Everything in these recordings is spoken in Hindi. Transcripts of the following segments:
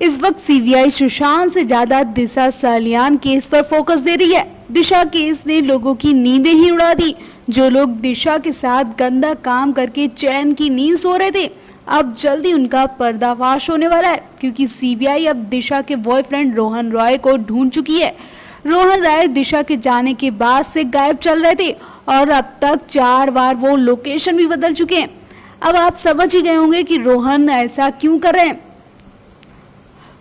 इस वक्त सीबीआई सुशांत से ज्यादा दिशा सालियान केस पर फोकस दे रही है। दिशा केस ने लोगों की नींदें ही उड़ा दी। जो लोग दिशा के साथ गंदा काम करके चैन की नींद सो रहे थे, अब जल्दी उनका पर्दाफाश होने वाला है, क्योंकि सीबीआई अब दिशा के बॉयफ्रेंड रोहन रॉय को ढूंढ चुकी है। रोहन रॉय दिशा के जाने के बाद से गायब चल रहे थे और अब तक 4 बार वो लोकेशन भी बदल चुके हैं। अब आप समझ ही गए होंगे कि रोहन ऐसा क्यों कर रहे हैं।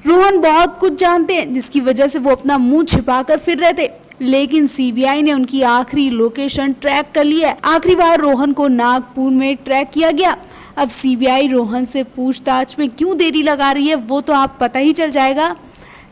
रोहन बहुत कुछ जानते हैं, जिसकी वजह से वो अपना मुंह छिपाकर फिर रहे थे, लेकिन सीबीआई ने उनकी आखिरी लोकेशन ट्रैक कर ली है। आखिरी बार रोहन को नागपुर में ट्रैक किया गया। अब सीबीआई रोहन से पूछताछ में क्यों देरी लगा रही है वो तो आप पता ही चल जाएगा।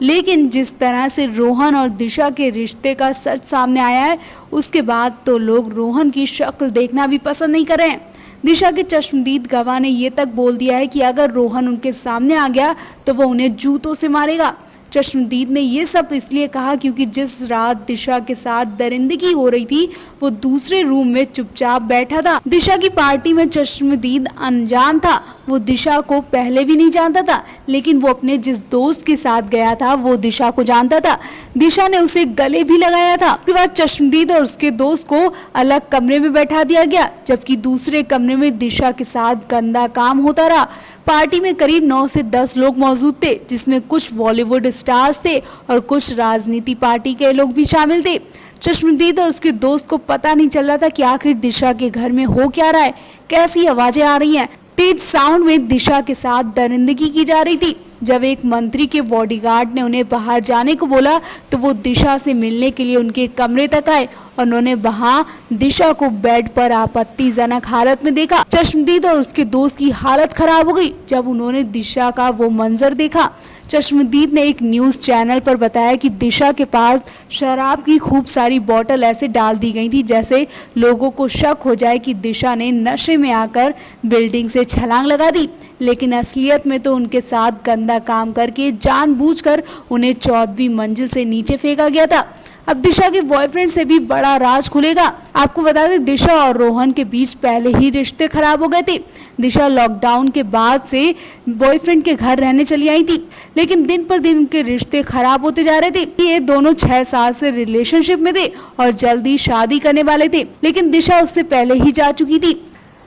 लेकिन जिस तरह से रोहन और दिशा के रिश्ते का सच सामने आया है, उसके बाद तो लोग रोहन की शक्ल देखना भी पसंद नहीं कर रहे हैं। दिशा के चश्मदीद गवाह ने ये तक बोल दिया है कि अगर रोहन उनके सामने आ गया तो वो उन्हें जूतों से मारेगा। चश्मदीद ने ये सब इसलिए कहा क्योंकि जिस रात दिशा के साथ दरिंदगी हो रही थी, वो दूसरे रूम में चुपचाप बैठा था। दिशा की पार्टी में चश्मदीद अनजान था। वो दिशा को पहले भी नहीं जानता था, लेकिन वो अपने जिस दोस्त के साथ गया था वो दिशा को जानता था। दिशा ने उसे गले भी लगाया था। उसके बाद चश्मदीद और उसके दोस्त को अलग कमरे में बैठा दिया गया, जबकि दूसरे कमरे में दिशा के साथ गंदा काम होता रहा। पार्टी में करीब 9 से 10 लोग मौजूद थे, जिसमें कुछ बॉलीवुड स्टार्स थे और कुछ राजनीति पार्टी के लोग भी शामिल थे। चश्मदीद और उसके दोस्त को पता नहीं चल रहा था कि आखिर दिशा के घर में हो क्या रहा है, कैसी आवाजें आ रही हैं। तेज साउंड में दिशा के साथ दरिंदगी की जा रही थी। जब एक मंत्री के बॉडीगार्ड ने उन्हें बाहर जाने को बोला तो वो दिशा से मिलने के लिए उनके कमरे तक आए और उन्होंने वहां दिशा को बेड पर आपत्तिजनक हालत में देखा। चश्मदीद और उसके दोस्त की हालत खराब हो गई जब उन्होंने दिशा का वो मंजर देखा। चश्मदीद ने एक न्यूज चैनल पर बताया कि दिशा के पास शराब की खूब सारी बोतल ऐसे डाल दी गई थी जैसे लोगों को शक हो जाए कि दिशा ने नशे में आकर बिल्डिंग से छलांग लगा दी, लेकिन असलियत में तो उनके साथ गंदा काम करके जानबूझकर उन्हें 14वीं मंजिल से नीचे फेंका गया था। अब दिशा के बॉयफ्रेंड से भी बड़ा राज खुलेगा। आपको बता दें, दिशा और रोहन के बीच पहले ही रिश्ते खराब हो गए थे। दिशा लॉकडाउन के बाद से बॉयफ्रेंड के घर रहने चली आई थी, लेकिन दिन पर दिन उनके रिश्ते खराब होते जा रहे थे। ये दोनों 6 साल से रिलेशनशिप में थे और जल्दी शादी करने वाले थे, लेकिन दिशा उससे पहले ही जा चुकी थी।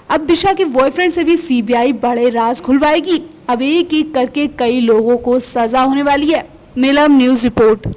अब दिशा के बॉयफ्रेंड से भी सीबीआई बड़े राज खुलवाएगी। अब एक एक करके कई लोगों को सजा होने वाली है। Milam news report.